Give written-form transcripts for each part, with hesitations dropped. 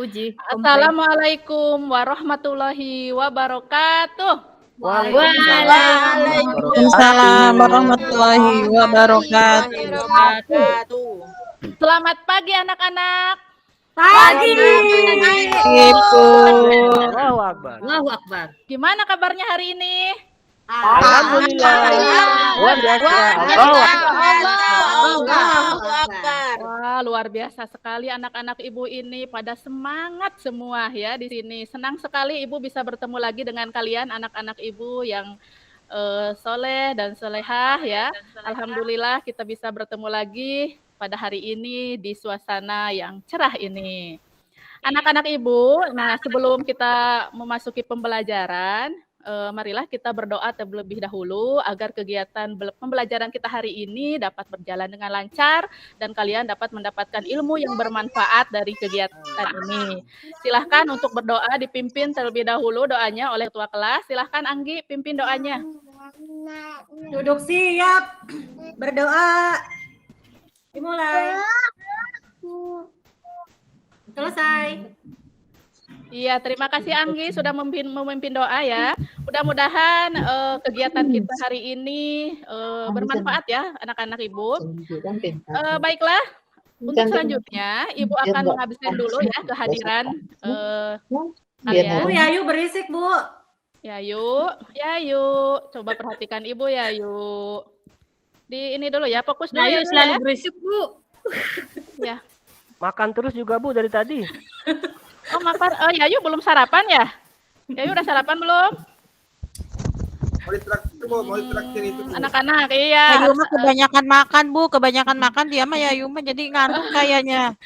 Uji. Assalamualaikum warahmatullahi wabarakatuh. Waalaikumsalam warahmatullahi wabarakatuh. Selamat pagi anak-anak. Pagi. Allahu Akbar. Allahu Akbar. Gimana kabarnya hari ini? Alhamdulillah. Luar biasa. Allahu Akbar. Wah, luar biasa sekali anak-anak Ibu ini pada semangat semua ya di sini. Senang sekali Ibu bisa bertemu lagi dengan kalian anak-anak Ibu yang soleh dan solehah ya. Alhamdulillah kita bisa bertemu lagi pada hari ini di suasana yang cerah ini. Anak-anak Ibu, nah sebelum kita memasuki pembelajaran, marilah kita berdoa terlebih dahulu agar kegiatan pembelajaran kita hari ini dapat berjalan dengan lancar dan kalian dapat mendapatkan ilmu yang bermanfaat dari kegiatan ini. Silahkan untuk berdoa dipimpin terlebih dahulu doanya oleh ketua kelas. Silahkan Anggi pimpin doanya. Duduk siap. Berdoa. Dimulai. Selesai. Iya, terima kasih Anggi sudah memimpin doa ya. Mudah-mudahan kegiatan kita hari ini bermanfaat ya anak-anak Ibu. Baiklah, untuk selanjutnya Ibu akan mengabsen dulu ya kehadiran kalian. Bu, Yayu berisik, Bu. Yayu, coba perhatikan Ibu Yayu. Di ini dulu ya, fokus dulu Yayu ya. selalu berisik, Bu. Ya. Makan terus juga Bu dari tadi. Oh, makan. Oh, Yayu belum sarapan ya? Yayu udah sarapan belum? Mau ditraktir itu. Anak-anak, iya. Yayu mah kebanyakan makan, Bu. Kebanyakan makan dia mah Yayu mah jadi ngantuk kayaknya.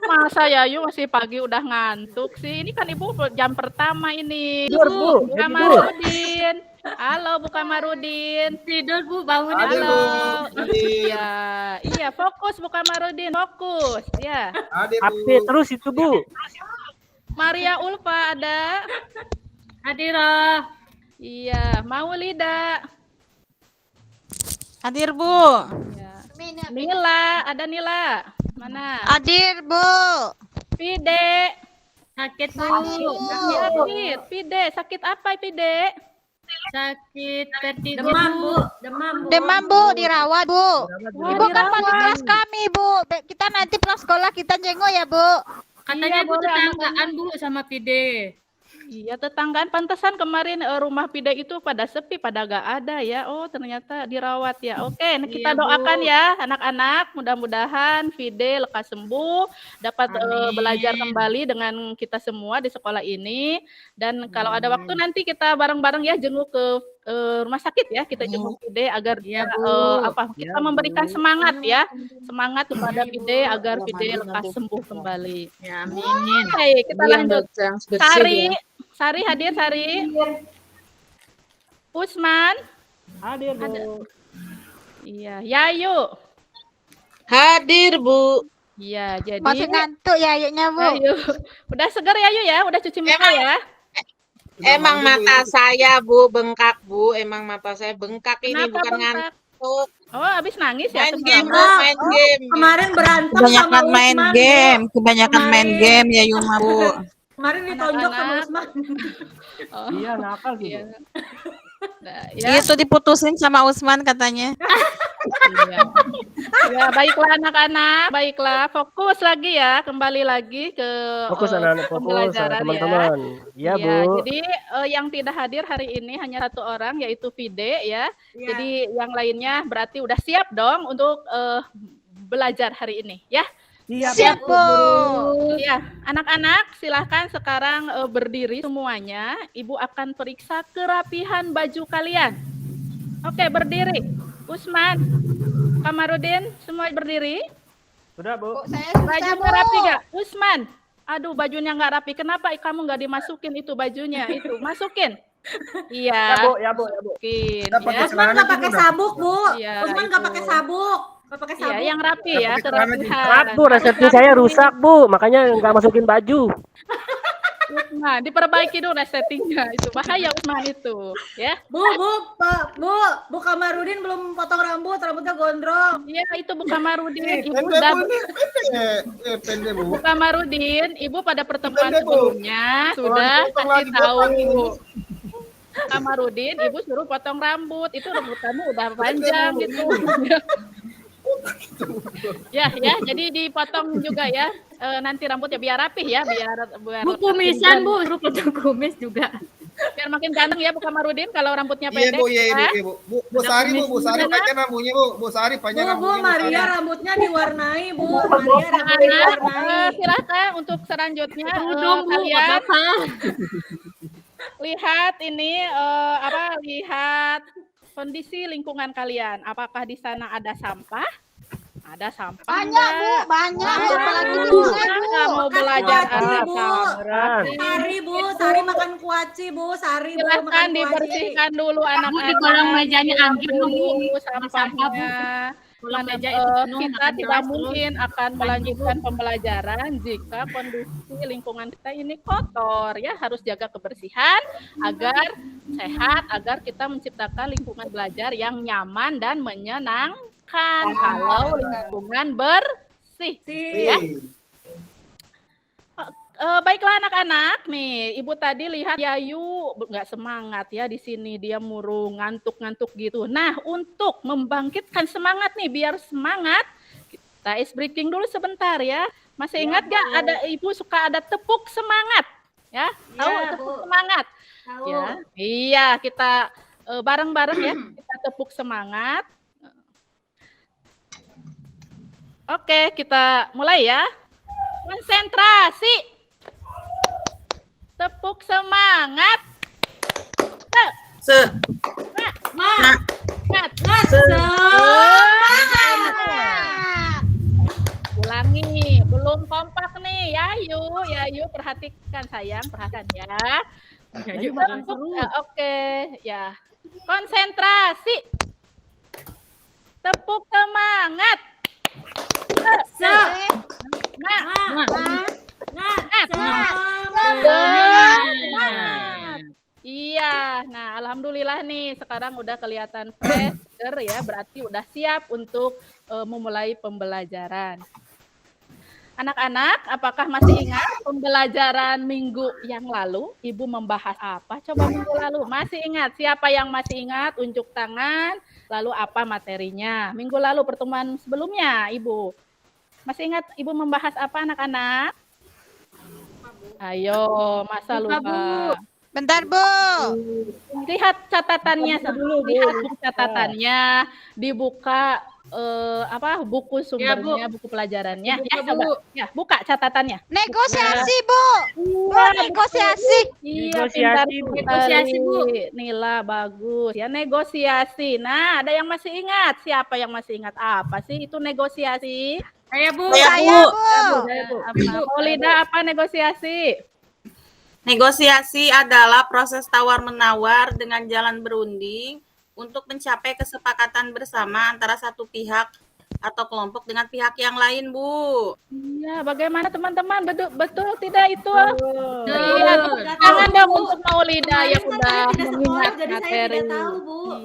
Masa Yayu masih pagi udah ngantuk sih? Ini kan Ibu jam pertama ini. Tidur, Bu. Bu Tidur. Kamarudin. Halo, Bu Kamarudin. Tidur, Bu, bangun. Halo. Hadir. Iya, fokus Bu Kamarudin, fokus. Ya. Hadir, Update Bu. terus itu Bu. Maria Ulfa ada. Hadirah. Iya, Maulida. Hadir, Bu. Ya. Nila, ada Nila. Mana? Hadir, Bu. Pide. Sakit, Bu. Sakit, Pide. Sakit apa, Pide? Sakit vertigo. Demam, Bu. Demam, Bu. Demam, Bu, dirawat, Bu. Wah, Ibu kan dirawat. masuk kelas kami, Bu. Kita nanti pulang sekolah kita jenguk ya, Bu. Katanya Iya, Bu boleh, tetanggaan, Bu, sama Pide. Iya, tetanggaan. Pantesan kemarin rumah Pide itu pada sepi, pada gak ada ya. Oh, ternyata dirawat ya. Oke, nah kita Iya, Bu. doakan ya anak-anak. Mudah-mudahan Pide lekas sembuh, dapat Amin. belajar kembali dengan kita semua di sekolah ini. Dan kalau ada waktu nanti kita bareng-bareng ya jenguk ke rumah sakit ya. Kita jenguk Pide agar Iya, kita, Bu. kita memberikan semangat ya. Semangat kepada Pide agar Pide lekas sembuh kembali. Ya, amin. Oke, kita lanjut. Sari hadir, Sari. Usman. Hadir Bu. Ada. Iya, Yayu. Hadir, Bu. Iya, jadi Masih ngantuk ya Yayunya, Bu. Yayu. Udah segar Yayu ya? Udah cuci muka ya? Emang mata saya, Bu, bengkak, Bu. Emang mata saya bengkak ini, Kenapa bukan bengkak? ngantuk. Oh, habis nangis ya Main game, Bu, semalam? main game. Kemarin berantem Kebanyakan sama main Usman, game, Bu. kebanyakan main Kemarin. game Yayu mah, Bu. Kemarin ditonjok sama Anak-anak. Usman. Oh, Iya nakal gitu. iya. Nah, ya. Itu diputusin sama Usman katanya. Iya. Ya, baiklah anak-anak, baiklah. Fokus lagi ya, kembali lagi ke Fokus anak-anak, fokus pembelajaran ya. teman-teman. Iya Bu. Jadi yang tidak hadir hari ini hanya satu orang yaitu Fide ya. Iya. Jadi yang lainnya berarti udah siap dong untuk belajar hari ini ya. Siap, Bu. Ya, anak-anak silahkan sekarang berdiri semuanya. Ibu akan periksa kerapihan baju kalian. Oke, berdiri. Usman, Kamarudin, semua berdiri. Sudah Bu. Bajunya rapi gak? Usman, aduh bajunya nggak rapi. Kenapa kamu nggak dimasukin itu bajunya? Itu masukin. Iya. Ya Bu, ya Bu, ya Bu. Masukin. Kita pakai Ya. Usman nggak pakai sabuk, Bu. Iya, Usman nggak itu. pakai sabuk. Nggak pakai Iya, sabuk. yang rapi ya, Pakai celana juga. kerapihan. Maaf Bu, resepsi saya rusak Bu, makanya nggak masukin baju. Usman, diperbaiki dulu settingnya itu bahaya Usman itu, ya. Bu, Bu Kamarudin belum potong rambutnya gondrong. Iya itu Bu Kamarudin, Ibu Pendek udah Bu, ini pendek. Pendek Bu. Bu Kamarudin, Ibu pada pertemuan Pendek, Bu. sebelumnya sudah Potong kasih lagi, tahu potong ini. Bu Kamarudin, Ibu suruh potong rambut, itu rambut kamu udah panjang Bu. gitu. Ya, jadi dipotong juga ya. Nanti rambutnya biar rapih ya, biar Bu kumisan, Bu, suruh potong kumis juga. biar makin ganteng ya Bu Kamarudin kalau rambutnya Iya pendek. Bu, iya ya. Bu. Bu Sari Bu, Bu Sari panjang rambutnya Bu. Bu Sari panjang Bu, rambutnya. Maria rambutnya diwarnai, Bu. Maria rambutnya diwarnai. Silakan untuk selanjutnya Dong, Bu, kalian Bapak. lihat ini lihat kondisi lingkungan kalian. Apakah di sana ada sampah? Ada sampah? Banyak, Bu, banyak. Apalagi di Bu, sana, Bu. mau belajar Kuaci, apa? Bu. Sari makan kuaci, Bu. Sari, Bu, Silakan makan kuaci. dibersihkan dulu anak-anak. di kolong mejanya Anggit, Bu. dulu Sampah, sampahnya. Kolong Karena, meja itu penuh, kita makan tidak gelas mungkin akan melanjutkan pembelajaran jika kondisi lingkungan kita ini kotor ya, harus jaga kebersihan agar sehat, agar kita menciptakan lingkungan belajar yang nyaman dan menyenangkan. Kalau lingkungan bersih ya. Baiklah anak-anak, nih Ibu tadi lihat Yayu nggak semangat ya di sini, dia murung, ngantuk-ngantuk gitu. Nah, untuk membangkitkan semangat nih, biar semangat, kita ice breaking dulu sebentar ya. Masih ingat nggak ada Ibu suka ada tepuk semangat, ya? Tahu tepuk semangat? Ya, iya kita bareng-bareng ya, kita tepuk semangat. Oke, kita mulai ya. Konsentrasi. Tepuk semangat. Ulangi, belum kompak nih. Yayu perhatikan sayang, perhatikan ya. Oke, ya. Konsentrasi. Tepuk semangat. Iya, nah alhamdulillah nih sekarang udah kelihatan fresh ya, berarti udah siap untuk memulai pembelajaran. Anak-anak, apakah masih ingat pembelajaran minggu yang lalu? Ibu membahas apa? Coba minggu lalu, masih ingat? Siapa yang masih ingat? Unjuk tangan, lalu apa materinya? Minggu lalu pertemuan sebelumnya, Ibu. Masih ingat Ibu membahas apa anak-anak? Ayo, masa lupa. Bentar, Bu. Lihat catatannya dulu, lihat buku catatannya, dibuka buku sumbernya, buku pelajarannya. Ya, coba. Ya, buka catatannya. Negosiasi, Bu. Bu, negosiasi. Iya, pintar Negosiasi, Bu. Nila bagus. Ya, negosiasi. Nah, ada yang masih ingat? Siapa yang masih ingat apa sih itu negosiasi? Saya, Bu. Saya, Bu. Maulida, apa negosiasi? Negosiasi adalah proses tawar-menawar dengan jalan berunding untuk mencapai kesepakatan bersama antara satu pihak atau kelompok dengan pihak yang lain, Bu. Iya, bagaimana teman-teman? Betul tidak itu? Iya, tangan dong untuk Maulida yang udah mengingat materi.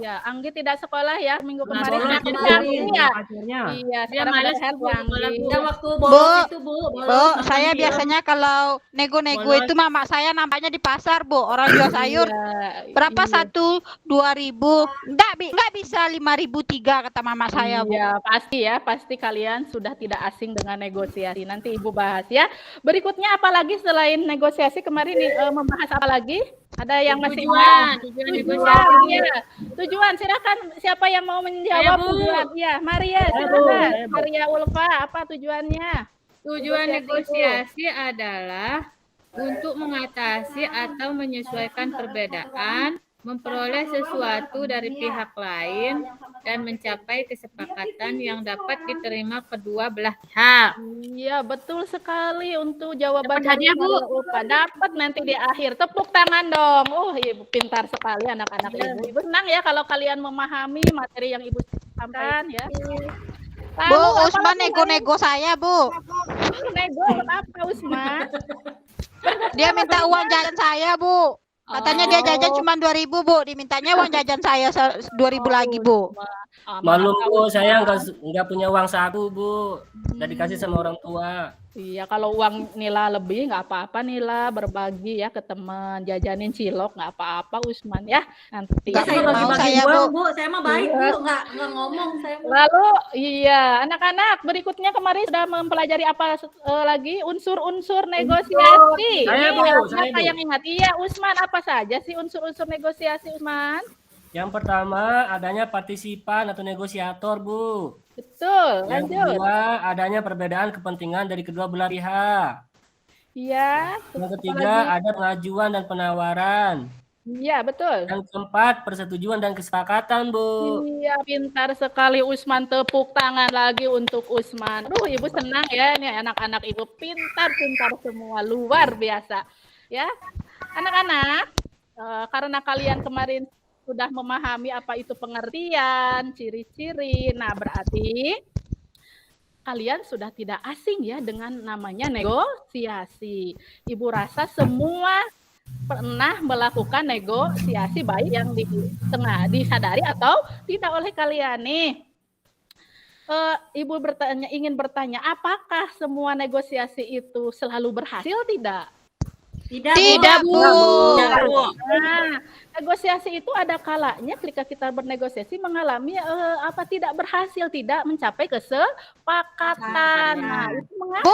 Iya, Anggi tidak sekolah ya minggu kemarin. Iya, sekarang ada Anggi. Waktu bolos itu, Bu. Bu, saya biasanya kalau nego-nego itu mama saya nampaknya di pasar, Bu. Orang jual sayur. Berapa satu? 2.000. Enggak bisa 5.003 kata mama saya, Bu. Iya, pasti kalian sudah tidak asing dengan negosiasi. Nanti Ibu bahas ya. Berikutnya apa lagi selain negosiasi kemarin membahas apa lagi? Ada yang masih ingat? Tujuan. Ya. Tujuan, silakan siapa yang mau menjawab tujuan? Ya, Maria, silakan. Maria Ulfa, apa tujuannya? Tujuan negosiasi adalah untuk mengatasi atau menyesuaikan perbedaan, memperoleh sesuatu dari pihak lain, dan mencapai kesepakatan yang dapat diterima kedua belah pihak. Iya, betul sekali untuk jawaban Dapat hadiah, Bu. Dapat nanti di akhir. Tepuk tangan dong. Ibu pintar sekali anak-anak Ibu. Ibu senang ya kalau kalian memahami materi yang Ibu sampaikan ya. Bu, Usman nego-nego saya, Bu. Nego apa Usman? Dia minta uang jajan saya, Bu. Katanya dia jajan cuma 2.000, Bu. Dimintanya uang jajan saya 2.000 lagi, Bu. Malum Bu, saya nggak punya uang saku Bu. Udah dikasih sama orang tua. Iya, kalau uang Nila lebih nggak apa-apa Nila, berbagi ya ke teman, jajanin cilok nggak apa-apa Usman ya. Nanti. Nggak Saya mau bagi-bagi saya, uang, Bu. Bu. Saya mah baik, Bu. Nggak ngomong saya. Bu. Lalu iya, anak-anak berikutnya kemarin sudah mempelajari apa lagi unsur-unsur negosiasi. Saya, Ini Bu, siapa saya, Bu. yang ingat? Iya, Usman apa saja sih unsur-unsur negosiasi Usman? Yang pertama adanya partisipan atau negosiator Bu. Betul, Yang lanjut. kedua adanya perbedaan kepentingan dari kedua belah pihak. Iya, Yang apa ketiga lagi? ada pengajuan dan penawaran. Iya, betul. Yang keempat persetujuan dan kesepakatan Bu. Iya, pintar sekali Usman. Tepuk tangan lagi untuk Usman. Aduh, Ibu senang ya, ini anak-anak Ibu pintar-pintar semua, luar biasa. Ya, anak-anak, karena kalian kemarin sudah memahami apa itu pengertian, ciri-ciri. Nah, berarti kalian sudah tidak asing ya dengan namanya negosiasi. Ibu rasa semua pernah melakukan negosiasi baik yang disadari atau tidak oleh kalian nih. Ibu ingin bertanya, apakah semua negosiasi itu selalu berhasil tidak? Tidak, Bu. Tidak, Bu. Nah, negosiasi itu ada kalanya ketika kita bernegosiasi mengalami tidak berhasil, tidak mencapai kesepakatan. Nah, itu mengapa?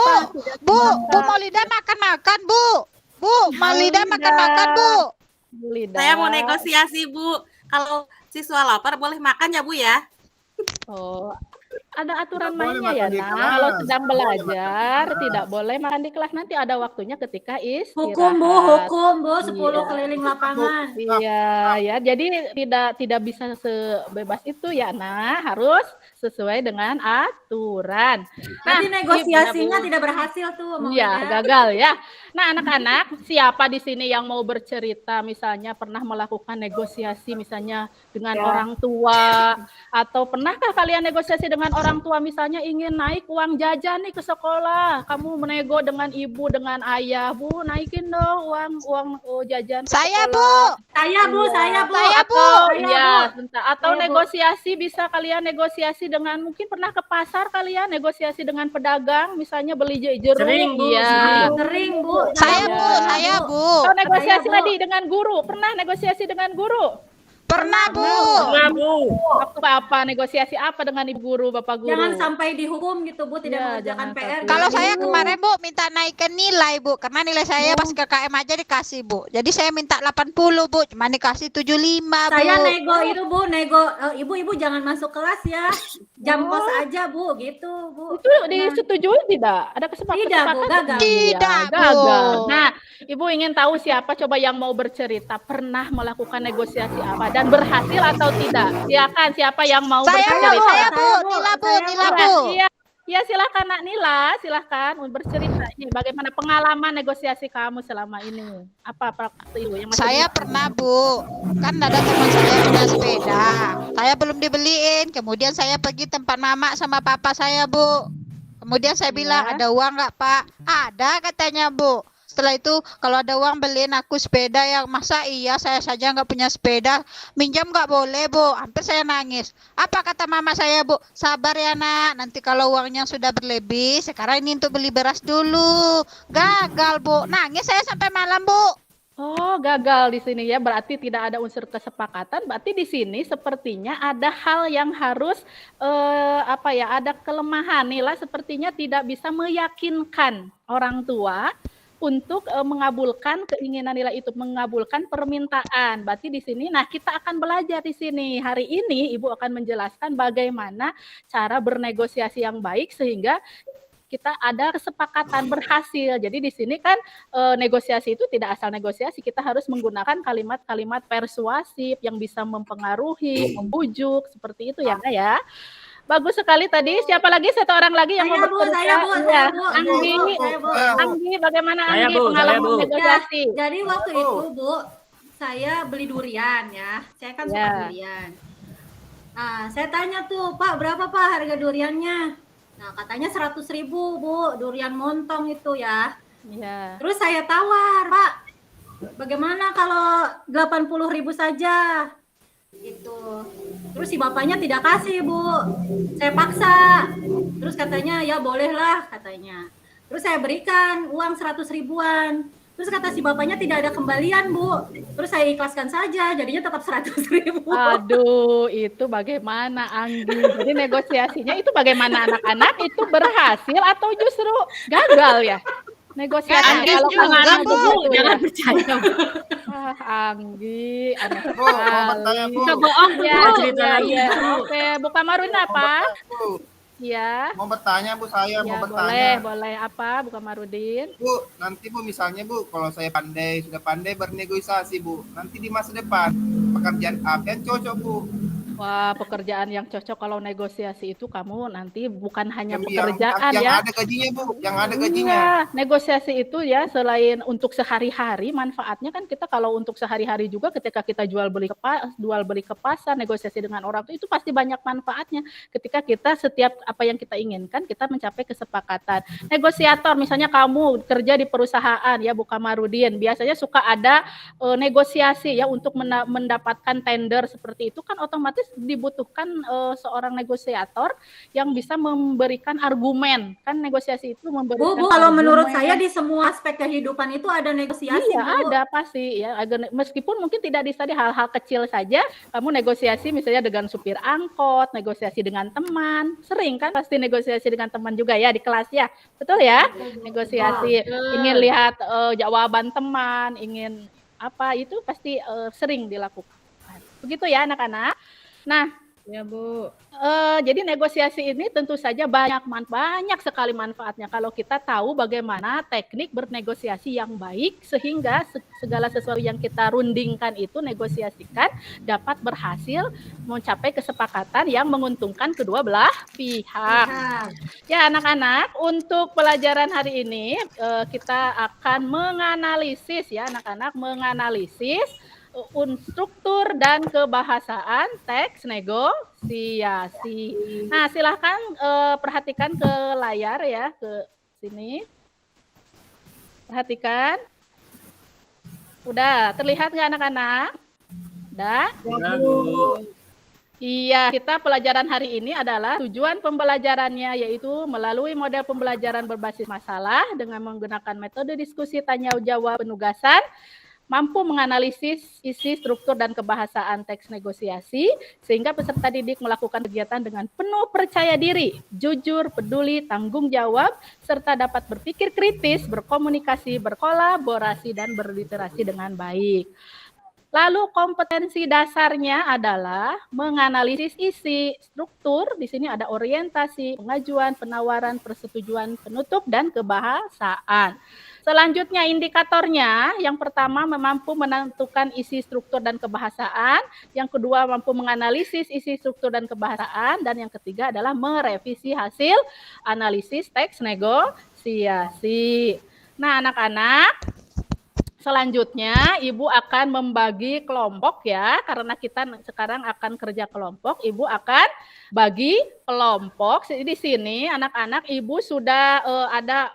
Bu, Bu Maulida makan-makan, Bu. Bu, Maulida makan-makan, Bu. Lidah. Saya mau negosiasi, Bu. Kalau siswa lapar boleh makan ya, Bu ya? Oh, ada aturan Tidak boleh mainnya ya, makan di Nah. kelas. Kalau sedang Tidak boleh makan di belajar, kelas. tidak boleh makan di kelas. Nanti ada waktunya ketika istirahat. Hukum, Bu. 10 Iya. keliling lapangan. Iya, ya. Jadi tidak bisa sebebas itu ya, Nah. Harus sesuai dengan aturan. Nanti negosiasinya Bu. tidak berhasil tuh. Mau Iya, ya. gagal ya. Nah, anak-anak, siapa di sini yang mau bercerita misalnya pernah melakukan negosiasi misalnya dengan orang tua, atau pernahkah kalian negosiasi dengan orang tua misalnya ingin naik uang jajan nih ke sekolah, kamu menego dengan ibu, dengan ayah, Bu, naikin dong uang jajan ke Saya, sekolah. Bu. Saya, Bu. Saya, Bu. Atau Saya, ya, Bu. sebentar. Atau Saya, Bu. negosiasi bisa kalian negosiasi dengan mungkin pernah ke pasar kalian negosiasi dengan pedagang misalnya beli jeruk. Sering, Bu, Iya. Sering, Bu. Saya, Bu. Iya. Saya, Bu. Atau negosiasi Saya, Bu. tadi dengan guru. Pernah negosiasi dengan guru? Pernah, Bu. Nah Bu. Waktu apa? Negosiasi apa dengan ibu guru, bapak guru? Jangan sampai dihukum gitu, Bu. Tidak Ya, mengerjakan jangan PR. sampai. Kalau gitu, saya Bu. kemarin, Bu, minta naikkan nilai, Bu. Karena nilai saya pas KKM aja dikasih, Bu. Jadi saya minta 80, Bu. Cuma dikasih 75, Bu. Saya nego itu, Bu. Ibu-ibu jangan masuk kelas ya. Jam kos aja, Bu. Gitu, Bu. Itu disetujui tidak? Ada kesepakatan? Tidak, Bu. Gagal. Tidak, Bu. gagal. Nah, Ibu ingin tahu siapa coba yang mau bercerita pernah melakukan negosiasi apa dan berhasil atau tidak? Silakan, siapa yang mau Saya, Bu. bercerita? Saya, Bu. Saya, Bu. Nila, Bu. Saya, Nila, Bu. Bu. Iya, ya silakan Nak Nila, silakan bercerita ini bagaimana pengalaman negosiasi kamu selama ini. Apa waktu itu yang masih Saya belum- pernah, Bu. Kan ada teman saya punya sepeda. Saya belum dibeliin. Kemudian saya pergi tempat mama sama papa saya, Bu. Kemudian saya bilang, Ya. ada uang nggak, Pak? Ada, katanya, Bu. Setelah itu, kalau ada uang beliin aku sepeda. Yang masa iya, saya saja nggak punya sepeda. Minjam nggak boleh, Bu. Hampir saya nangis. Apa kata mama saya, Bu? Sabar ya, Nak. Nanti kalau uangnya sudah berlebih, sekarang ini untuk beli beras dulu. Gagal, Bu. Nangis saya sampai malam, Bu. Oh, gagal di sini ya. Berarti tidak ada unsur kesepakatan. Berarti di sini sepertinya ada hal yang harus ada kelemahan. Nila sepertinya tidak bisa meyakinkan orang tua untuk mengabulkan keinginan Nila itu, mengabulkan permintaan. Berarti di sini, nah kita akan belajar di sini. Hari ini Ibu akan menjelaskan bagaimana cara bernegosiasi yang baik sehingga kita ada kesepakatan berhasil. Jadi di sini kan negosiasi itu tidak asal negosiasi, kita harus menggunakan kalimat-kalimat persuasif yang bisa mempengaruhi, membujuk, seperti itu ya, Nak ya. Bagus sekali tadi. Siapa lagi? Satu orang lagi yang Saya, mau Bu. bercerita? Saya, Bu. Iya. Saya, Bu. Anggi. Saya, Bu. Anggi, bagaimana Saya, Anggi Bu. pengalaman Saya, Bu. negosiasi? Jadi waktu itu, Bu, saya beli durian ya. Saya kan suka Ya. durian. Nah, saya tanya tuh, Pak, berapa Pak harga duriannya? Nah, katanya 100.000, Bu, durian montong itu ya. Iya. Terus saya tawar, Pak, bagaimana kalau 80.000 saja? Gitu. Terus si bapaknya tidak kasih, Bu. Saya paksa. Terus katanya, ya bolehlah katanya. Terus saya berikan uang 100 ribuan. Terus kata si bapaknya tidak ada kembalian, Bu. Terus saya ikhlaskan saja, jadinya tetap 100 ribu. Aduh, itu bagaimana Anggi? Jadi negosiasinya itu bagaimana anak-anak itu berhasil atau justru gagal ya? Negosiasi Anggi kalau juga, anak-anak Bu. begitu ya. Jangan percaya, Bu. Ah, Anggi, aneh Bu, mau bertanya, Bu. Bisa bohong, Bu. Ya, cerita ya, lagi, ya. Bu. Oke, Bu Kamarudin apa? Bu, Ya. mau bertanya, Bu, saya mau Ya, boleh, bertanya. boleh. Apa, Bu Kamarudin? Bu, nanti Bu misalnya Bu, kalau saya sudah pandai bernegosiasi Bu, nanti di masa depan pekerjaan apa yang cocok Bu? Wah, pekerjaan yang cocok kalau negosiasi itu kamu nanti bukan hanya Yang pekerjaan yang ya. ada gajinya Bu, yang ada gajinya. Iya, negosiasi itu ya selain untuk sehari-hari, manfaatnya kan kita kalau untuk sehari-hari juga ketika kita jual beli ke pasar, negosiasi dengan orang itu pasti banyak manfaatnya. Ketika kita setiap apa yang kita inginkan, kita mencapai kesepakatan. Negosiator, misalnya kamu kerja di perusahaan ya, Bu Kamarudin, biasanya suka ada negosiasi ya untuk mendapatkan tender seperti itu kan otomatis dibutuhkan seorang negosiator yang bisa memberikan argumen. Kan negosiasi itu memberikan Bu, kalau menurut argumen. saya di semua aspek kehidupan itu ada negosiasi, Iya, Bu. ada pasti ya. Meskipun mungkin tidak di hal-hal kecil saja, kamu negosiasi misalnya dengan supir angkot, negosiasi dengan teman, sering kan pasti negosiasi dengan teman juga ya di kelas ya, betul ya? Negosiasi, ingin lihat jawaban teman, ingin apa itu pasti sering dilakukan. Begitu ya anak-anak. Nah, Ya, Bu. jadi negosiasi ini tentu saja banyak sekali manfaatnya kalau kita tahu bagaimana teknik bernegosiasi yang baik sehingga segala sesuatu yang kita rundingkan itu negosiasikan dapat berhasil mencapai kesepakatan yang menguntungkan kedua belah pihak. Ya anak-anak, untuk pelajaran hari ini kita akan menganalisis ya anak-anak, menganalisis struktur dan kebahasaan teks negosiasi. Nah, silahkan perhatikan ke layar ya, ke sini. Perhatikan. Udah terlihat nggak anak-anak? Udah? Udah, Bu. Iya, kita pelajaran hari ini adalah tujuan pembelajarannya yaitu melalui model pembelajaran berbasis masalah dengan menggunakan metode diskusi tanya jawab penugasan, mampu menganalisis isi, struktur, dan kebahasaan teks negosiasi, sehingga peserta didik melakukan kegiatan dengan penuh percaya diri, jujur, peduli, tanggung jawab, serta dapat berpikir kritis, berkomunikasi, berkolaborasi, dan berliterasi dengan baik. Lalu kompetensi dasarnya adalah menganalisis isi, struktur, di sini ada orientasi, pengajuan, penawaran, persetujuan, penutup, dan kebahasaan. Selanjutnya indikatornya, yang pertama mampu menentukan isi, struktur, dan kebahasaan, yang kedua mampu menganalisis isi, struktur, dan kebahasaan, dan yang ketiga adalah merevisi hasil analisis teks negosiasi. Nah anak-anak, selanjutnya Ibu akan membagi kelompok ya, karena kita sekarang akan kerja kelompok, Ibu akan bagi kelompok. Di sini anak-anak Ibu sudah ada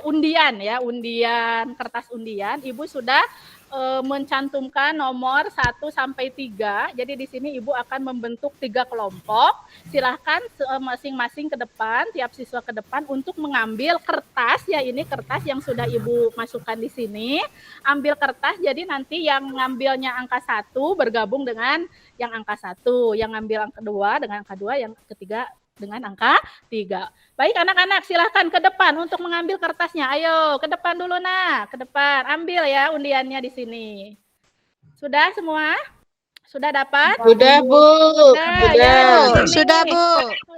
undian ya, kertas undian. Ibu sudah mencantumkan nomor 1 sampai 3. Jadi di sini Ibu akan membentuk 3 kelompok. Silahkan masing-masing ke depan, tiap siswa ke depan untuk mengambil kertas ya, ini kertas yang sudah Ibu masukkan di sini. Ambil kertas, jadi nanti yang ngambilnya angka 1 bergabung dengan yang angka 1, yang ngambil angka 2 dengan angka 2, yang ketiga dengan angka 3. Baik anak-anak, silahkan ke depan untuk mengambil kertasnya. Ayo ke depan dulu nak, ke depan. Ambil ya undiannya di sini. Sudah semua? Sudah dapat? Sudah, Bu. Sudah. Sudah. Ya, di sini. Sudah, Bu.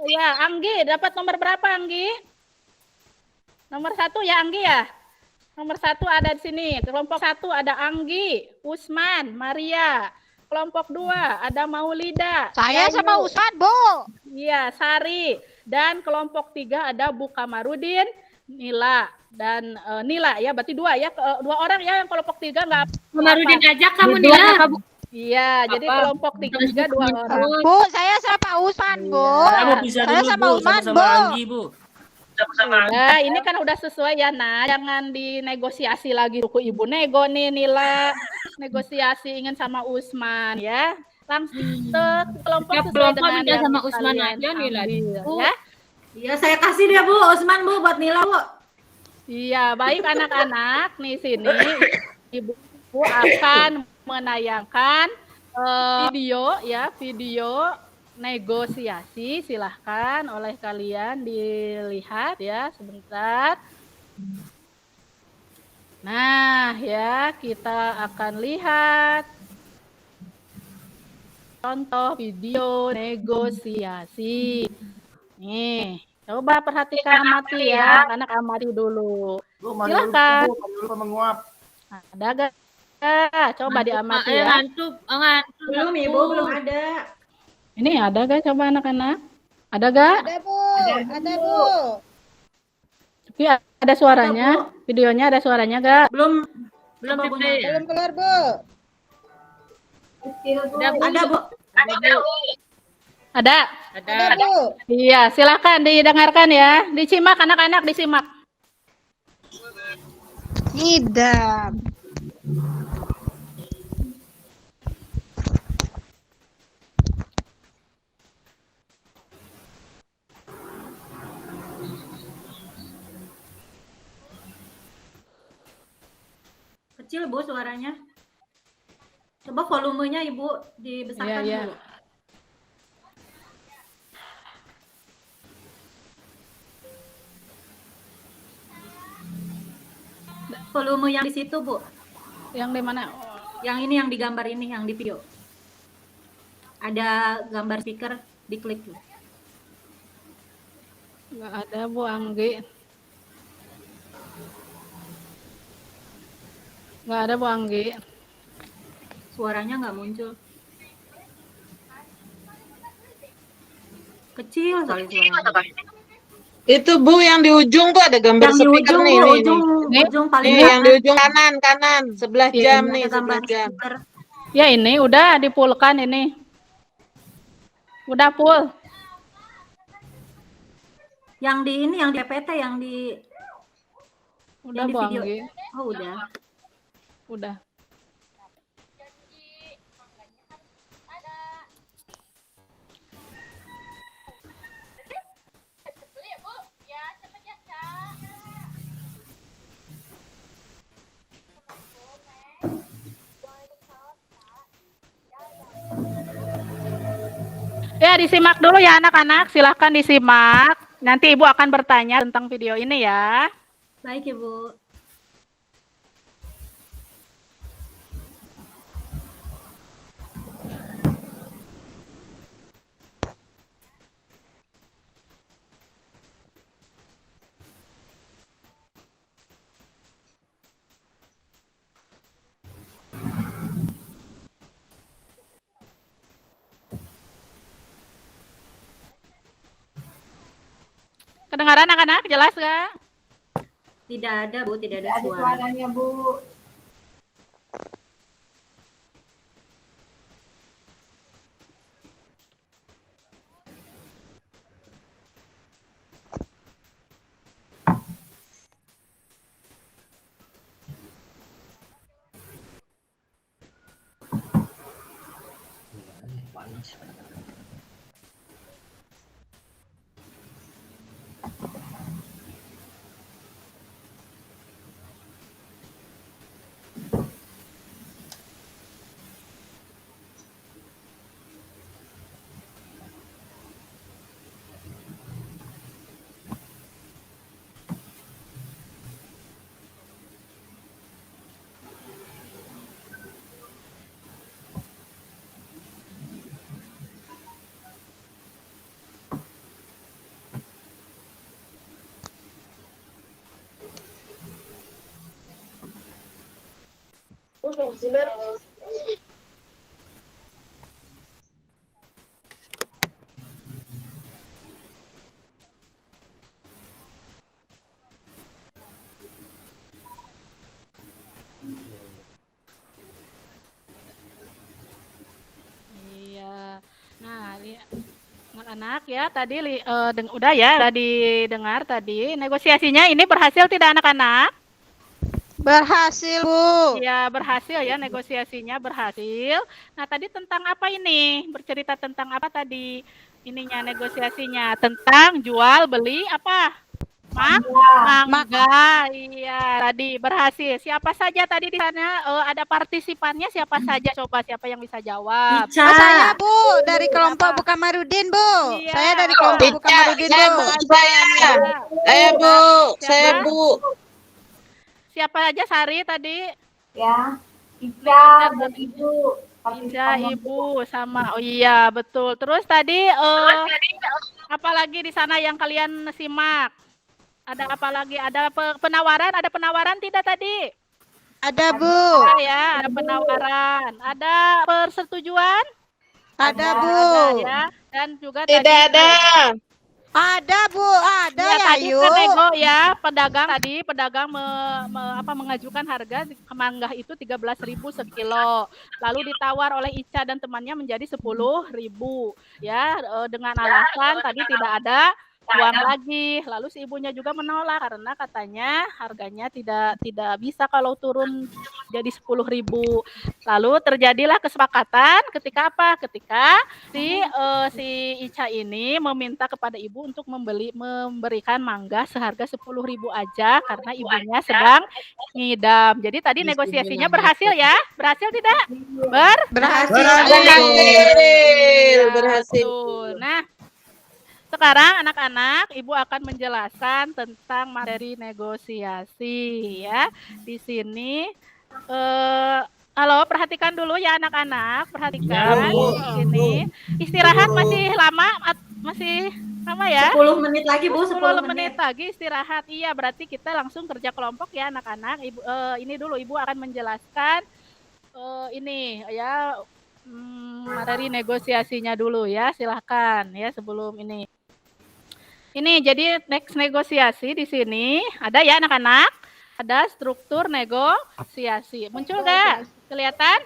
Ya, Anggi dapat nomor berapa Anggi? Nomor 1 ya Anggi ya? Nomor 1 ada di sini. Kelompok 1 ada Anggi, Usman, Maria. Kelompok 2 ada Maulida. Saya Yayu. sama Usman, Bu. Iya, Sari. Dan kelompok 3 ada Bu Kamarudin, Nila dan Nila ya, berarti 2 ya, 2 orang ya yang kelompok 3 enggak. Kamarudin aja kamu Nila. Iya, jadi kelompok 3 2 orang. Bu, saya sama Usman, Bu. Kamu bisa Saya dulu, sama Bu, Usman, sama Bu. Anggi, Bu. Udah, ini kan udah sesuai ya, nah jangan dinegosiasi lagi buku Ibu nego nih Nila. Negosiasi ingin sama Usman ya. Langsung kelompok Tiap sesuai kelompok dengan minta yang sama Usman kalian aja Nila. ambil, Bu. ya. Iya, saya kasih dia Bu, Usman Bu buat Nila Bu. Iya, baik anak-anak nih sini Ibu akan menayangkan video negosiasi. Silahkan oleh kalian dilihat ya sebentar. Nah, ya kita akan lihat contoh video negosiasi. Nih, coba perhatikan amati ya, anak amati dulu. Bu, Silakan. lupa menguap. Ada gak? Coba diamati ya. Ngantuk. Belum Ibu, belum ada. Ini ada gak coba anak-anak? Ada gak? Ada Bu, ada Bu. Tapi ada suaranya? Videonya ada suaranya gak? Belum Belum Coba Pipi. Belum keluar Bu. ada Bu. Ada? Ada Bu. Iya, silakan didengarkan ya. Disimak anak-anak, disimak. Tidak. Kecil Bu suaranya. Coba volumenya Ibu dibesarkan Iya, iya. dulu. Volume yang di situ Bu. Yang di mana? Yang ini yang digambar ini yang di video. Ada gambar speaker, diklik tuh. Nggak ada Bu Anggi. Nggak ada Bu Anggi. Suaranya nggak muncul. Kecil sekali suaranya. Itu Bu yang di ujung tuh ada gambar Yang di speaker ujung nih, Bu, nih, ujung paling nih yang di kanan. ujung kanan, sebelah Iya, jam Ada nih, gambar sebelah jam. speaker. Ya ini udah dipulkan ini. Udah full. Yang di ini yang di PPT yang di Udah yang di Bu video. Anggi. Oh udah. Udah. Ya, disimak dulu ya anak-anak. Silahkan disimak. Nanti Ibu akan bertanya tentang video ini ya. Baik Ibu. Kedengaran anak-anak? Jelas nggak? Tidak ada Bu, tidak ada suaranya Bu. Iya. Nah, anak-anak ya tadi udah ya, udah didengar tadi negosiasinya ini berhasil tidak anak-anak? Berhasil, Bu. Ya berhasil ya negosiasinya berhasil. Nah tadi tentang apa ini? Bercerita tentang apa tadi ininya negosiasinya? Tentang jual beli apa? Mangga. Iya tadi berhasil. Siapa saja tadi di sana ada partisipannya siapa saja? Coba siapa yang bisa jawab? Oh, saya, Bu, dari kelompok Bukamarudin, Bu. Iya. Saya dari kelompok Bukamarudin, Saya, Bu. Bu, saya, Bu, saya, Bu. Siapa aja Sari tadi? Ya. Ica dan Ibu. Ica, Ibu sama. Oh iya, betul. Terus tadi apalagi di sana yang kalian simak? Ada apa lagi? Ada penawaran? Ada penawaran tidak tadi? Ada, Bu. Ada ya, ada penawaran. Ada persetujuan? Ada, Bu. Ada ya. Dan juga Tidak tadi ada. Ada, Bu. Ada ya, ya, tadi Ayu. kan nego ya, pedagang mengajukan harga mangga itu 13.000 sekilo. Lalu ditawar oleh Ica dan temannya menjadi 10.000 ya dengan alasan tadi tidak ada uang lagi. Lalu si ibunya juga menolak karena katanya harganya tidak bisa kalau turun jadi 10.000. Lalu terjadilah kesepakatan ketika apa? Ketika si Ica ini meminta kepada ibu untuk memberikan mangga seharga 10.000 aja karena ibunya sedang ngidam. Jadi tadi negosiasinya berhasil ya? Berhasil tidak? Berhasil. Berhasil. Betul. Nah, sekarang anak-anak, Ibu akan menjelaskan tentang materi negosiasi ya. Di sini halo, perhatikan dulu ya anak-anak, perhatikan Ya, Bu. di sini. Istirahat masih lama ya? 10 menit lagi, Bu, 10 menit lagi istirahat. Iya, berarti kita langsung kerja kelompok ya anak-anak. Ibu ini dulu Ibu akan menjelaskan ini ya materi negosiasinya dulu ya. Silahkan ya sebelum ini. Ini jadi next negosiasi di sini ada ya anak-anak, ada struktur negosiasi. Muncul nggak? Kelihatan?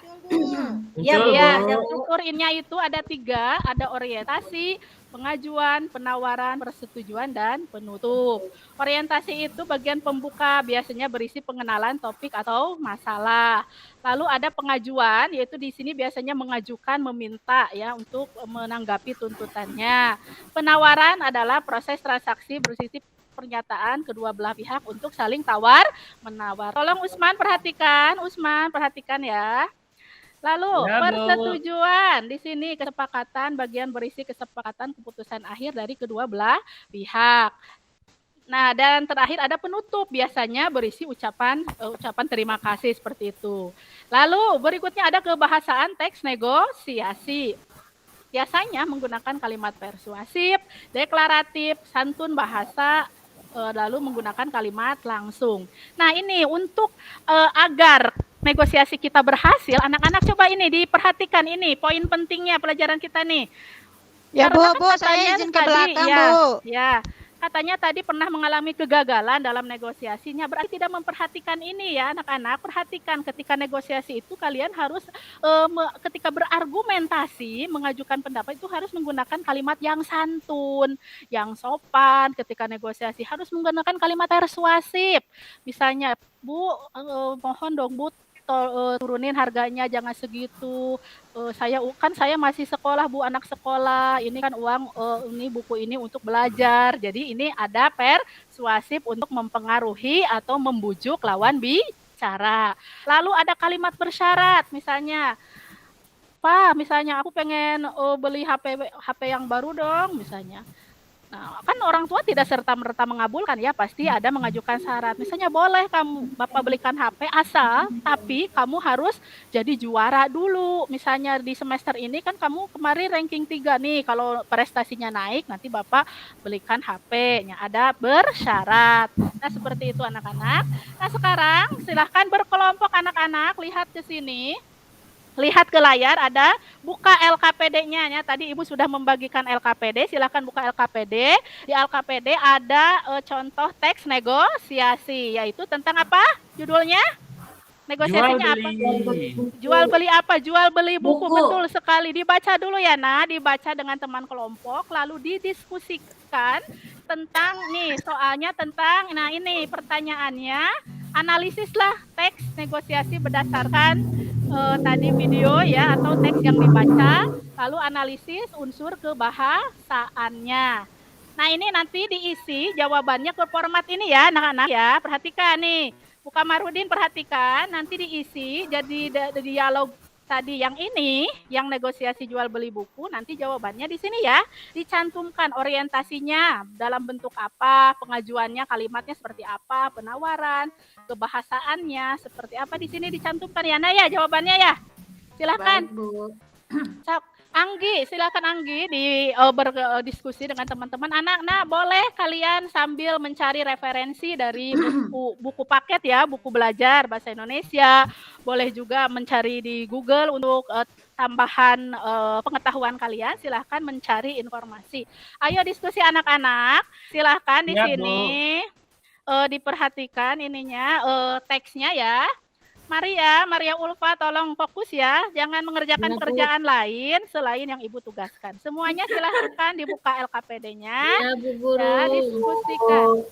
Ya, Muncul, Ya, Bu. struktur ini itu ada 3, ada orientasi, pengajuan, penawaran, persetujuan, dan penutup. Orientasi itu bagian pembuka, biasanya berisi pengenalan topik atau masalah. Lalu ada pengajuan, yaitu di sini biasanya mengajukan, meminta ya untuk menanggapi tuntutannya. Penawaran adalah proses transaksi bersisi pernyataan kedua belah pihak untuk saling tawar menawar. Tolong Usman perhatikan ya. Lalu Ya, Bu. persetujuan di sini kesepakatan bagian berisi kesepakatan keputusan akhir dari kedua belah pihak. Nah, dan terakhir ada penutup biasanya berisi ucapan terima kasih seperti itu. Lalu berikutnya ada kebahasaan teks negosiasi. Biasanya menggunakan kalimat persuasif, deklaratif, santun bahasa, lalu menggunakan kalimat langsung. Nah, ini untuk agar negosiasi kita berhasil, anak-anak coba ini diperhatikan ini poin pentingnya pelajaran kita nih. Ya, Bu, Karena Bu, saya katanya izin ke tadi, belakang, ya, Bu. Ya, katanya tadi pernah mengalami kegagalan dalam negosiasinya. Berarti tidak memperhatikan ini ya anak-anak. Perhatikan ketika negosiasi itu kalian harus ketika berargumentasi, mengajukan pendapat itu harus menggunakan kalimat yang santun, yang sopan. Ketika negosiasi harus menggunakan kalimat persuasif. Misalnya, Bu, mohon dong Bu, turunin harganya jangan segitu. Saya masih sekolah Bu, anak sekolah. Ini kan uang ini buku ini untuk belajar. Jadi ini ada persuasif untuk mempengaruhi atau membujuk lawan bicara. Lalu ada kalimat bersyarat misalnya, Pak, misalnya aku pengen beli HP yang baru dong misalnya. Nah, kan orang tua tidak serta-merta mengabulkan ya, pasti ada mengajukan syarat. Misalnya boleh kamu Bapak belikan HP asal, tapi kamu harus jadi juara dulu. Misalnya di semester ini kan kamu kemarin ranking 3 nih, kalau prestasinya naik nanti Bapak belikan HP-nya. Ada bersyarat. Nah, seperti itu anak-anak. Nah, sekarang silahkan berkelompok anak-anak, lihat ke sini. Lihat ke layar, ada buka LKPD-nya ya. Tadi Ibu sudah membagikan LKPD, silakan buka LKPD. Di LKPD ada contoh teks negosiasi, yaitu tentang apa judulnya? Negosiasinya apa? beli. Jual beli apa? Jual beli buku. Buku. Betul sekali. Dibaca dulu ya, Nah. Dibaca dengan teman kelompok, lalu didiskusikan tentang nih soalnya tentang, nah ini pertanyaannya, analisislah teks negosiasi berdasarkan tadi video ya atau teks yang dibaca, lalu analisis unsur kebahasaannya. Nah ini nanti diisi jawabannya ke format ini ya anak-anak ya, perhatikan nih. Bu Kamarudin perhatikan, nanti diisi jadi dialog tadi yang ini, yang negosiasi jual beli buku, nanti jawabannya di sini ya. Dicantumkan orientasinya dalam bentuk apa, pengajuannya kalimatnya seperti apa, penawaran, kebahasaannya seperti apa di sini dicantumkan ya. Nah ya jawabannya ya. Silakan. Baik, Bu. Anggi, silakan Anggi berdiskusi dengan teman-teman anak. Nah, boleh kalian sambil mencari referensi dari buku paket ya, buku belajar bahasa Indonesia. Boleh juga mencari di Google untuk tambahan pengetahuan kalian. Silahkan mencari informasi. Ayo diskusi anak-anak. Silahkan di Ya, sini diperhatikan ininya teksnya ya. Maria Ulfa tolong fokus ya, jangan mengerjakan pekerjaan lain selain yang Ibu tugaskan. Semuanya silahkan dibuka LKPD-nya Ya, Bu Guru. dan diskusikan.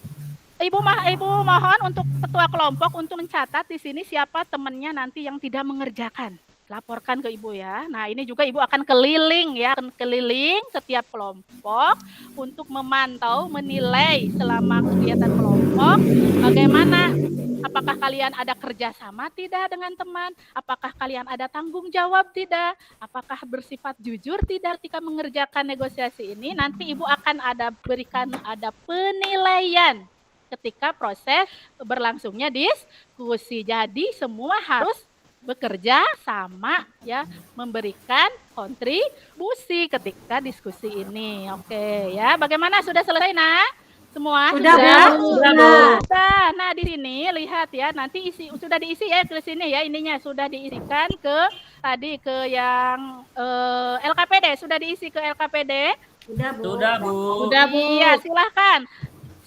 Ibu mohon untuk ketua kelompok untuk mencatat di sini siapa temannya nanti yang tidak mengerjakan. Laporkan ke Ibu ya. Nah ini juga Ibu akan keliling ya, akan keliling setiap kelompok untuk memantau, menilai selama kegiatan kelompok bagaimana. Apakah kalian ada kerjasama tidak dengan teman? Apakah kalian ada tanggung jawab tidak? Apakah bersifat jujur tidak ketika mengerjakan negosiasi ini? Nanti Ibu akan berikan penilaian ketika proses berlangsungnya diskusi. Jadi semua harus bekerja sama ya, memberikan kontribusi ketika diskusi ini. Oke ya, bagaimana sudah selesai semua? Sudah, Bu. Sudah. Nah, di sini lihat ya, nanti sudah diisi ya ke sini ya, ininya sudah diisikan ke yang LKPD, sudah diisi ke LKPD. Sudah, Bu. Sudah, Bu. Udah, Bu. Iya, silahkan.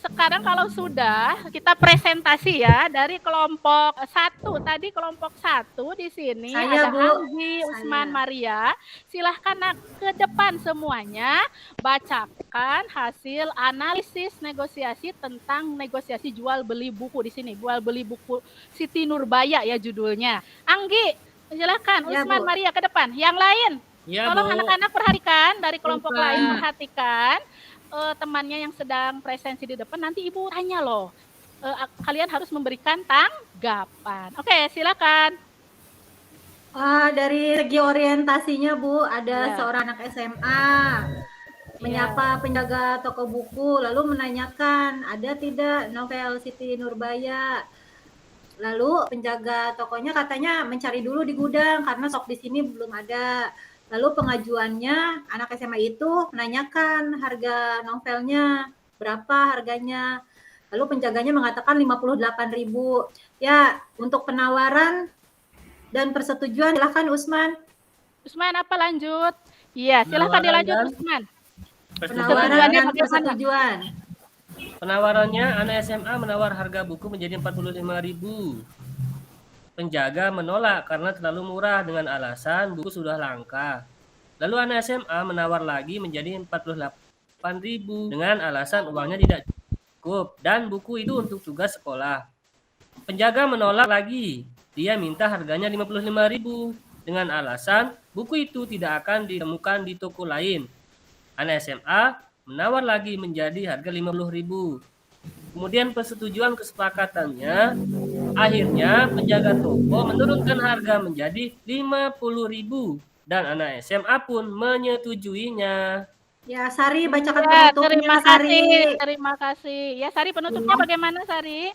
Sekarang kalau sudah, kita presentasi ya dari kelompok 1. Tadi kelompok 1 di sini Saya, ada Bu. Anggi, Usman, Saya. Maria. Silahkan ke depan semuanya, bacakan hasil analisis negosiasi tentang negosiasi jual beli buku di sini. Jual beli buku Siti Nurbaya ya judulnya. Anggi, silakan. Ya, Usman, Bu. Maria ke depan. Yang lain, Ya, tolong Bu. anak-anak perhatikan dari kelompok Bukan. lain perhatikan. Temannya yang sedang presensi di depan, nanti Ibu tanya loh. Kalian harus memberikan tanggapan. Oke, silakan. Dari segi orientasinya, Bu, ada Ya. seorang anak SMA menyapa penjaga toko buku, lalu menanyakan ada tidak novel Siti Nurbaya. Lalu penjaga tokonya katanya mencari dulu di gudang karena stok di sini belum ada. Lalu pengajuannya anak SMA itu menanyakan harga novelnya, berapa harganya. Lalu penjaganya mengatakan 58.000. Ya, untuk penawaran dan persetujuan silahkan Usman. Usman, apa lanjut? Iya, silahkan Penawaran dilanjut dan Usman. Penawaran Persetujuannya dan bagaimana? persetujuan. Penawarannya, anak SMA menawar harga buku menjadi 45.000. Penjaga menolak karena terlalu murah dengan alasan buku sudah langka. Lalu anak SMA menawar lagi menjadi 48.000 dengan alasan uangnya tidak cukup dan buku itu untuk tugas sekolah. Penjaga menolak lagi. Dia minta harganya 55.000 dengan alasan buku itu tidak akan ditemukan di toko lain. Anak SMA menawar lagi menjadi harga 50.000. Kemudian persetujuan kesepakatannya, akhirnya penjaga toko menurunkan harga menjadi 50.000 dan anak SMA pun menyetujuinya. Ya, Sari bacakan Ya, penutupnya, terima Sari. kasih. Terima kasih. Ya, Sari penutupnya bagaimana, Sari?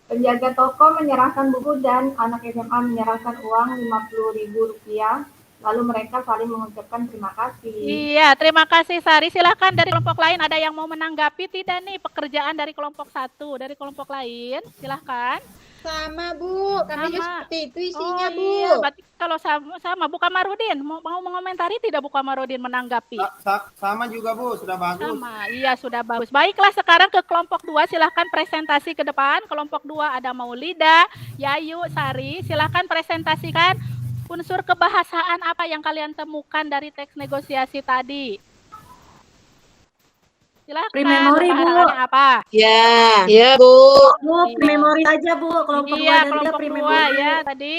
Penjaga toko menyerahkan buku dan anak SMA menyerahkan uang Rp50.000. lalu mereka saling mengucapkan terima kasih. Iya, terima kasih Sari. Silakan dari kelompok lain ada yang mau menanggapi tidak nih pekerjaan dari kelompok 1, dari kelompok lain? Silakan. Sama Bu, kami juga Sama. seperti itu isinya Bu. Iya, berarti kalau sama Bu Kamarudin mau mengomentari tidak Bu Kamarudin menanggapi? Sama juga Bu, sudah bagus. Sama, iya sudah bagus. Baiklah sekarang ke kelompok 2, silahkan presentasi ke depan. Kelompok 2 ada Maulida, Yayu, Sari. Silahkan presentasikan unsur kebahasaan apa yang kalian temukan dari teks negosiasi tadi. Silakan. Pre-memory, Bu. Bahasannya apa? Ya, Bu. Bu, pre-memory aja Bu, kelompok 2 Iya, dan 3 kelompok 2 pre-memory. ya tadi.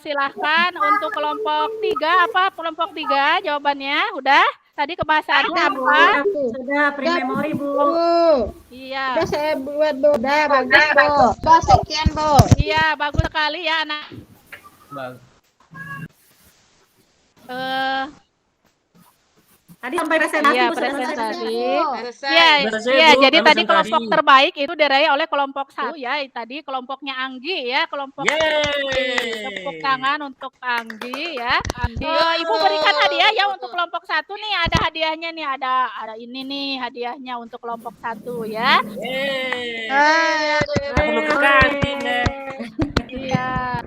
Silahkan untuk kelompok 3 apa? Kelompok 3 jawabannya udah? Tadi kebahasaannya Sudah, Bu. apa? Sudah pre-memory Bu. Bu, Iya. udah saya buat Bu, udah bagus Bu. Udah sekian Bu. Iya, bagus sekali ya anak. Bang. Tadi sampai presentasi Iya, Bu, sudah selesai. presentasi. Selesai. Iya, Selesai, iya, Bu, jadi kami tadi presentasi. kelompok terbaik itu diraih oleh kelompok 1 ya. Tadi kelompoknya Anggi ya, kelompok Yeay. tepuk tangan untuk Anggi ya. Ibu berikan hadiah ya untuk kelompok 1 nih, ada hadiahnya nih, ada ini nih hadiahnya untuk kelompok 1 ya. Yeay. Perlu ke kantin deh. Iya.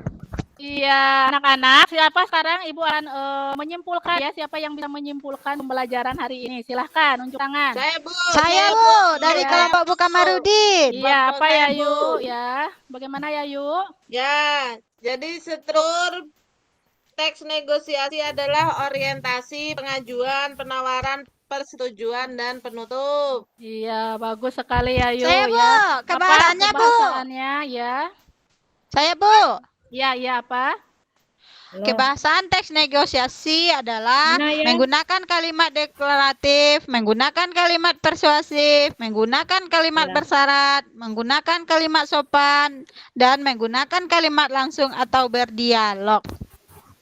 Iya, anak-anak, siapa sekarang Ibu akan menyimpulkan ya, siapa yang bisa menyimpulkan pembelajaran hari ini? Silahkan, unjuk tangan. Saya, Bu. Saya Bu, dari Iya. kelompok Bu Kamarudin. Iya, apa Saya, ya Bu. Yu? Ya, bagaimana ya Yu? Ya, jadi struktur teks negosiasi adalah orientasi, pengajuan, penawaran, persetujuan, dan penutup. Iya, bagus sekali ya Yu. Saya Bu, Ya. kebahasannya Apa Bu. kebahasaannya ya? Saya Bu. Iya, iya apa? Kebahasan teks negosiasi adalah menggunakan kalimat deklaratif, menggunakan kalimat persuasif, menggunakan kalimat bersyarat, menggunakan kalimat sopan, dan menggunakan kalimat langsung atau berdialog.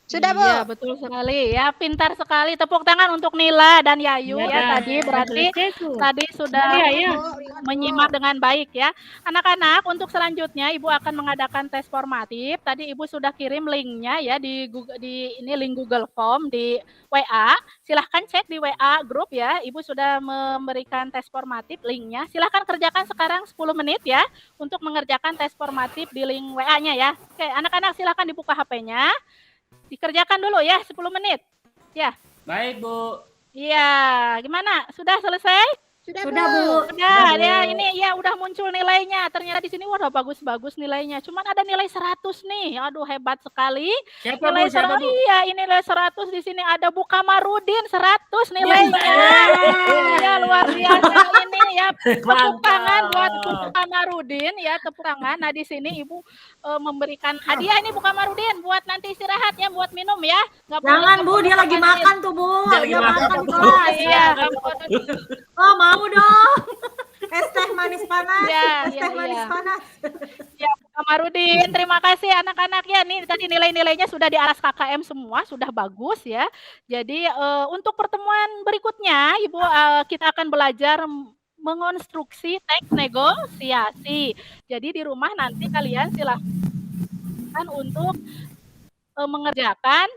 Sudah, Bu? Iya, betul sekali. Ya, pintar sekali. Tepuk tangan untuk Nila dan Yayu ya tadi. Berarti tadi sudah menyimak dengan baik ya. Anak-anak, untuk selanjutnya Ibu akan mengadakan tes formatif. Tadi Ibu sudah kirim linknya ya di ini link Google Form di WA. Silahkan cek di WA grup ya. Ibu sudah memberikan tes formatif linknya. Silahkan kerjakan sekarang 10 menit ya untuk mengerjakan tes formatif di link WA-nya ya. Oke, anak-anak silahkan dibuka HP-nya. Dikerjakan dulu ya 10 menit. Ya. Baik, Bu. Iya, gimana? Sudah selesai? Sudah Bu. Udah, ya ini ya udah muncul nilainya. Ternyata di sini wah bagus-bagus nilainya. Cuman ada nilai 100 nih. Aduh, hebat sekali. Siapa, Nilai Bu? Siapa, 100. Bu? Iya, ini nilai 100 di sini ada Bu Kamarudin 100 nilainya. Iya, luar biasa ini ya. Tepuk tangan buat Bu Kamarudin ya, tepuk tangan. Nah, di sini Ibu memberikan hadiah ini Bu Kamarudin buat nanti istirahat ya, buat minum ya. Nggak boleh Jangan Bu, dia lagi makan tuh Bu. Dia lagi makan. di kelas. Iya, Oh, mau dong. Es teh manis panas. Ya, Es teh manis panas. Ya, Bu Kamarudin, terima kasih anak-anak ya. Nih tadi nilai-nilainya sudah di atas KKM semua, sudah bagus ya. Jadi untuk pertemuan berikutnya, Ibu kita akan belajar mengonstruksi teks negosiasi. Jadi di rumah nanti kalian silahkan untuk mengerjakan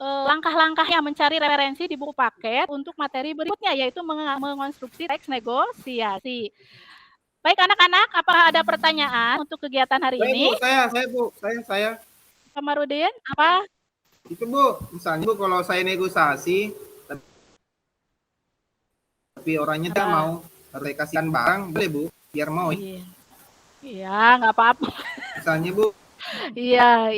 langkah-langkahnya, mencari referensi di buku paket untuk materi berikutnya, yaitu mengonstruksi teks negosiasi. Baik anak-anak, apakah ada pertanyaan untuk kegiatan hari ini? Saya. Kamarudin, apa? Itu Bu, misalnya Bu kalau saya negosiasi, tapi orangnya tidak mau, harus kasihkan barang, boleh Bu, biar mau. Iya, nggak apa-apa. Misalnya Bu. Iya.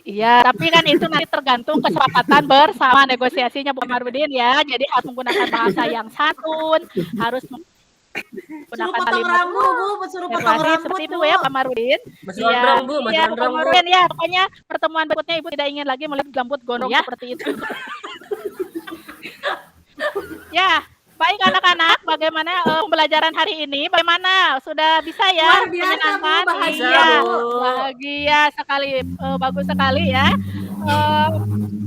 Iya, tapi kan itu nanti tergantung kesepakatan bersama negosiasinya Bu Kamarudin ya. Jadi harus menggunakan bahasa yang santun, harus menggunakan kalimat Suruh potong rambut seperti itu Bu. ya Pak Kamarudin. Masih gondrong, Bu. Masih Iya, Pak gondrong, Bu. Kamarudin ya. Pokoknya pertemuan berikutnya Ibu tidak ingin lagi melihat gambut gondrong ya seperti itu. Ya. Baik anak-anak, bagaimana pembelajaran hari ini? Bagaimana? Sudah bisa ya? Luar biasa, Menyenangkan? Bu, bahagia, Iya, Bu. bahagia sekali, bagus sekali ya.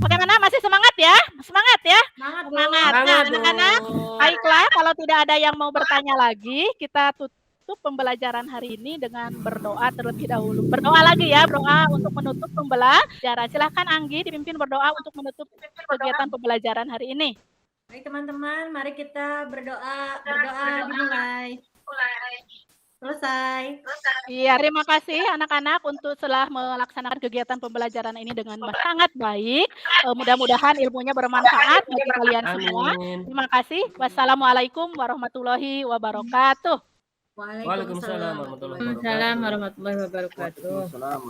Bagaimana? Masih semangat ya? Semangat ya? Semangat Bu. Semangat. Nah, anak-anak, baiklah. Kalau tidak ada yang mau bertanya lagi, kita tutup menutup pembelajaran hari ini dengan berdoa terlebih dahulu. Berdoa lagi ya, berdoa untuk menutup pembelajaran. Silahkan Anggi dipimpin berdoa untuk menutup kegiatan pembelajaran hari ini. Baik teman-teman, mari kita berdoa. Berdoa dimulai. Selesai. Iya, terima kasih anak-anak untuk telah melaksanakan kegiatan pembelajaran ini dengan sangat baik. Mudah-mudahan ilmunya bermanfaat bagi kalian semua. Amin. Terima kasih. Wassalamualaikum warahmatullahi wabarakatuh. Waalaikumsalam warahmatullahi wabarakatuh. Waalaikumsalam warahmatullahi wabarakatuh. Waalaikumsalam.